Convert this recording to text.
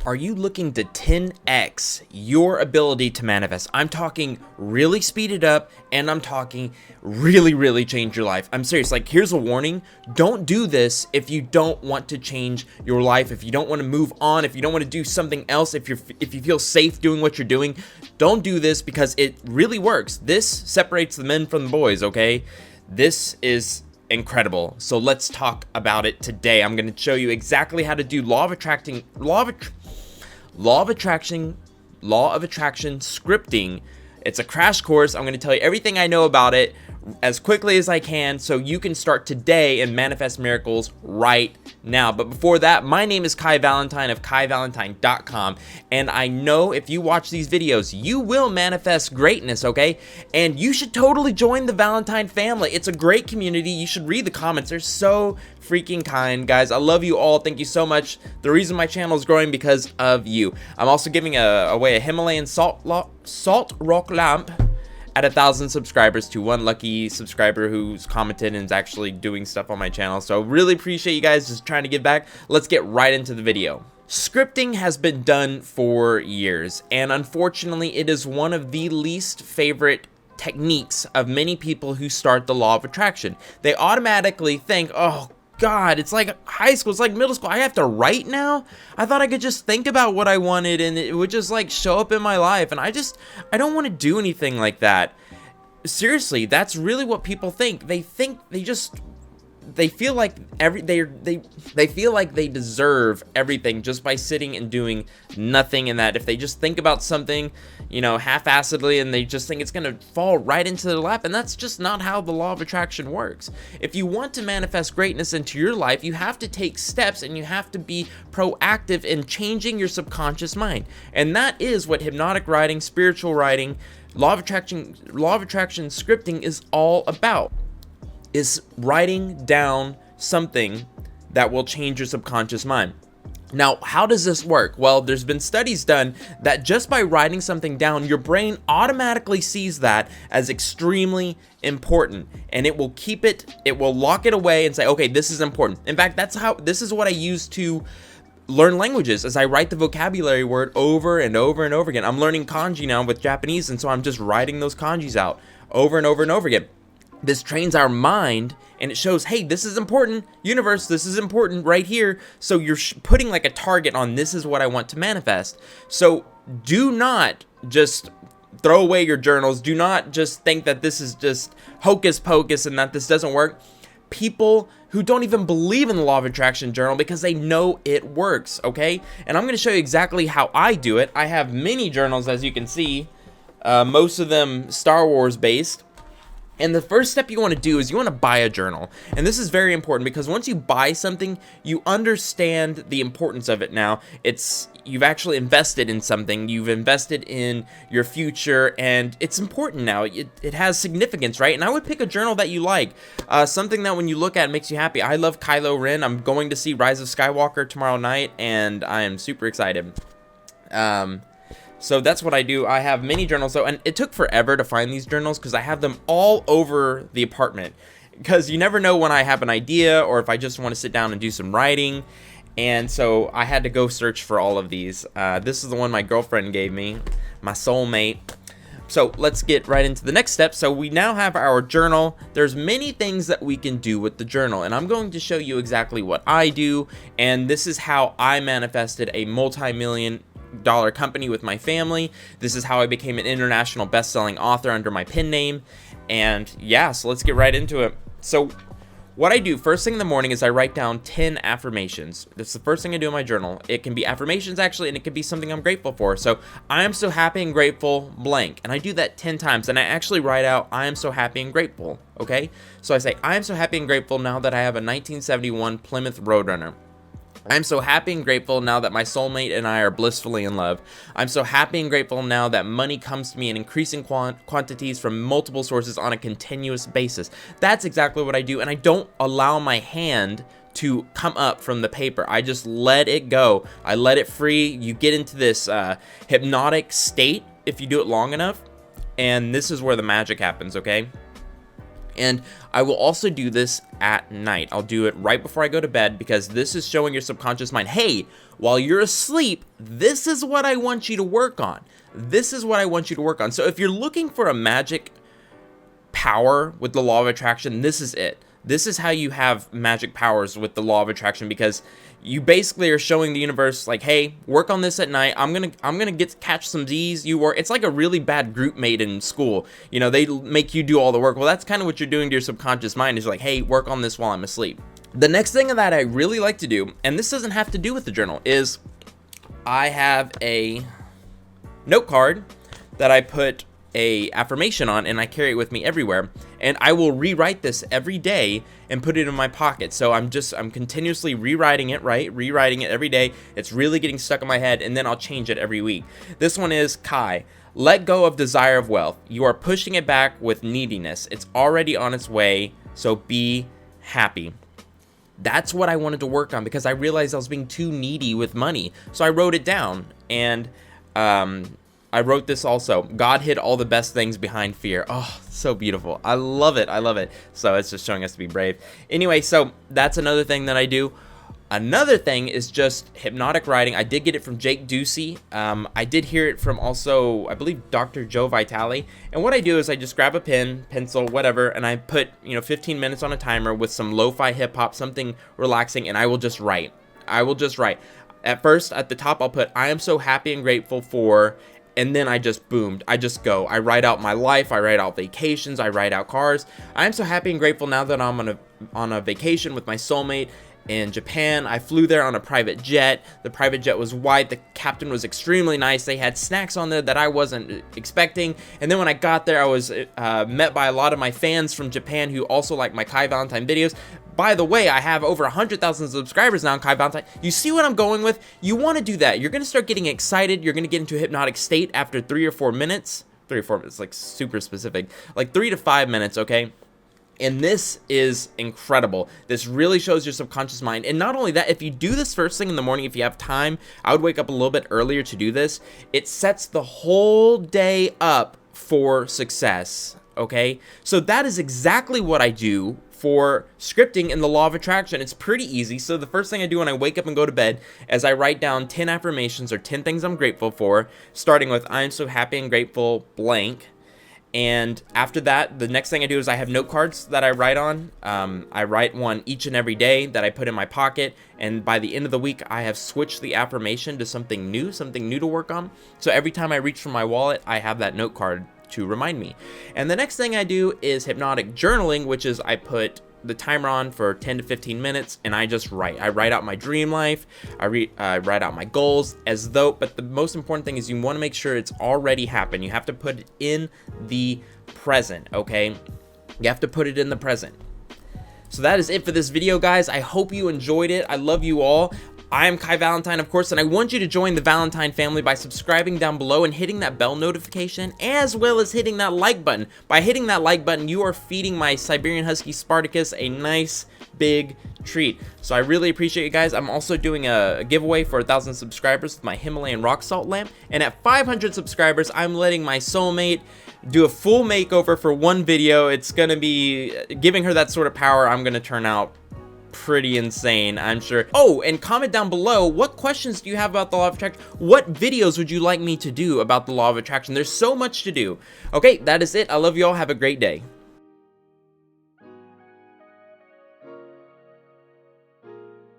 Are you looking to 10x your ability to manifest? I'm talking really speed it up, and I'm talking really change your life. I'm serious. Like, here's a warning. Don't do this if you don't want to change your life, if you don't want to move on, if you don't want to do something else, if you feel safe doing what you're doing. Don't do this because it really works. This separates the men from the boys, okay? This is incredible. So let's talk about it today. I'm going to show you exactly how to do law of attraction scripting. It's a crash course. I'm going to tell you everything I know about it as quickly as I can so you can start today and manifest miracles right now. But before that, my name is Kai Valentine of KaiValentine.com, and I know if you watch these videos, you will manifest greatness, okay? And you should totally join the Valentine family. It's a great community. You should read the comments. They're so freaking kind, guys. I love you all. Thank you so much. The reason my channel is growing because of you. I'm also giving away a Himalayan salt rock lamp at 1,000 subscribers to one lucky subscriber who's commented and is actually doing stuff on my channel. So really appreciate you guys just trying to give back. Let's get right into the video. Scripting has been done for years, and unfortunately it is one of the least favorite techniques of many people who start the law of attraction. They automatically think, oh God, it's like high school, it's like middle school. I have to write now? I thought I could just think about what I wanted and it would just like show up in my life. And I don't want to do anything like that. Seriously, that's really what people think. They feel like they feel like they deserve everything just by sitting and doing nothing, and that if they just think about something, you know, half-assedly, and they just think it's gonna fall right into their lap. And that's just not how the law of attraction works. If you want to manifest greatness into your life, you have to take steps and you have to be proactive in changing your subconscious mind. And that is what hypnotic writing, spiritual writing, law of attraction scripting is all about. Is writing down something that will change your subconscious mind. Now, how does this work? Well, there's been studies done that just by writing something down, your brain automatically sees that as extremely important, and it will lock it away and say, okay, this is important. In fact, this is what I use to learn languages, as I write the vocabulary word over and over and over again. I'm learning kanji now with Japanese, and so I'm just writing those kanjis out over and over and over again. This trains our mind, and it shows, hey, this is important, universe, this is important right here. So you're putting like a target on, this is what I want to manifest. So do not just throw away your journals. Do not just think that this is just hocus pocus and that this doesn't work. People who don't even believe in the law of attraction journal because they know it works, okay? And I'm going to show you exactly how I do it. I have many journals, as you can see, most of them Star Wars based. And the first step you want to do is you want to buy a journal. And this is very important because once you buy something, you understand the importance of it now. You've actually invested in something. You've invested in your future, and it's important now. It has significance, right? And I would pick a journal that you like. Something that when you look at makes you happy. I love Kylo Ren. I'm going to see Rise of Skywalker tomorrow night, and I am super excited. So that's what I do. I have many journals though, and it took forever to find these journals because I have them all over the apartment, because you never know when I have an idea or if I just want to sit down and do some writing. And so I had to go search for all of these. This is the one my girlfriend gave me, my soulmate. So let's get right into the next step. So we now have our journal. There's many things that we can do with the journal, and I'm going to show you exactly what I do. And this is how I manifested a multi-million-dollar company with my family. This is how I became an international best-selling author under my pen name. And yeah, so let's get right into it. So what I do first thing in the morning is I write down 10 affirmations. That's the first thing I do in my journal. It can be affirmations actually, and it can be something I'm grateful for. So I am so happy and grateful blank, and I do that 10 times, and I actually write out I am so happy and grateful. Okay, so I say I am so happy and grateful now that I have a 1971 Plymouth Roadrunner. I'm so happy and grateful now that my soulmate and I are blissfully in love. I'm so happy and grateful now that money comes to me in increasing quantities from multiple sources on a continuous basis. That's exactly what I do, and I don't allow my hand to come up from the paper. I just let it go. I let it free. You get into this hypnotic state if you do it long enough, and this is where the magic happens, okay? And I will also do this at night. I'll do it right before I go to bed, because this is showing your subconscious mind, hey, while you're asleep, this is what I want you to work on. This is what I want you to work on. So if you're looking for a magic power with the law of attraction, this is it. This is how you have magic powers with the law of attraction, because you basically are showing the universe, like, hey, work on this at night. I'm gonna catch some Z's. You work. It's like a really bad group mate in school. You know, they make you do all the work. Well, that's kind of what you're doing to your subconscious mind, is like, hey, work on this while I'm asleep. The next thing that I really like to do, and this doesn't have to do with the journal, is I have a note card that I put a affirmation on, and I carry it with me everywhere, and I will rewrite this every day and put it in my pocket. So I'm continuously rewriting it every day. It's really getting stuck in my head, and then I'll change it every week. This one is, Kai, let go of desire of wealth. You are pushing it back with neediness. It's already on its way, so be happy. That's what I wanted to work on, because I realized I was being too needy with money. So I wrote it down, and I wrote this also. God hid all the best things behind fear. Oh, so beautiful. I love it. I love it. So it's just showing us to be brave. Anyway, so that's another thing that I do. Another thing is just hypnotic writing. I did get it from Jake Ducey. I did hear it from also, I believe, Dr. Joe Vitale. And what I do is I just grab a pen, pencil, whatever, and I put, 15 minutes on a timer with some lo-fi hip-hop, something relaxing, and I will just write. I will just write. At first, at the top, I'll put, I am so happy and grateful for... And then I just boomed. I just go. I write out my life. I write out vacations. I write out cars. I am so happy and grateful now that I'm on a vacation with my soulmate in Japan. I flew there on a private jet. The private jet was white. The captain was extremely nice. They had snacks on there that I wasn't expecting. And then when I got there, I was met by a lot of my fans from Japan who also like my Kai Valentine videos. By the way, I have over 100,000 subscribers now on Kai Valentine. You see what I'm going with? You want to do that. You're going to start getting excited. You're going to get into a hypnotic state after 3 or 4 minutes. 3 or 4 minutes, like super specific. Like 3 to 5 minutes, okay? And this is incredible. This really shows your subconscious mind. And not only that, if you do this first thing in the morning, if you have time, I would wake up a little bit earlier to do this. It sets the whole day up for success, okay? So that is exactly what I do for scripting in the law of attraction. It's pretty easy. So the first thing I do when I wake up and go to bed is I write down 10 affirmations or 10 things I'm grateful for, starting with I am so happy and grateful blank. And after that, the next thing I do is I have note cards that I write on. I write one each and every day that I put in my pocket. And by the end of the week, I have switched the affirmation to something new to work on. So every time I reach for my wallet, I have that note card to remind me. And the next thing I do is hypnotic journaling, which is I put the timer on for 10 to 15 minutes and I just write. I write out my dream life. I write out my goals but the most important thing is you want to make sure it's already happened. You have to put it in the present, okay? You have to put it in the present. So that is it for this video, guys. I hope you enjoyed it. I love you all. I am Kai Valentine, of course, and I want you to join the Valentine family by subscribing down below and hitting that bell notification, as well as hitting that like button. By hitting that like button, you are feeding my Siberian Husky Spartacus a nice big treat. So I really appreciate you guys. I'm also doing a giveaway for 1,000 subscribers with my Himalayan rock salt lamp, and at 500 subscribers, I'm letting my soulmate do a full makeover for one video. It's gonna be giving her that sort of power. I'm gonna turn out pretty insane, I'm sure. Oh, and comment down below, what questions do you have about the law of attraction? What videos would you like me to do about the law of attraction? There's so much to do. Okay, that is it. I love you all. Have a great day.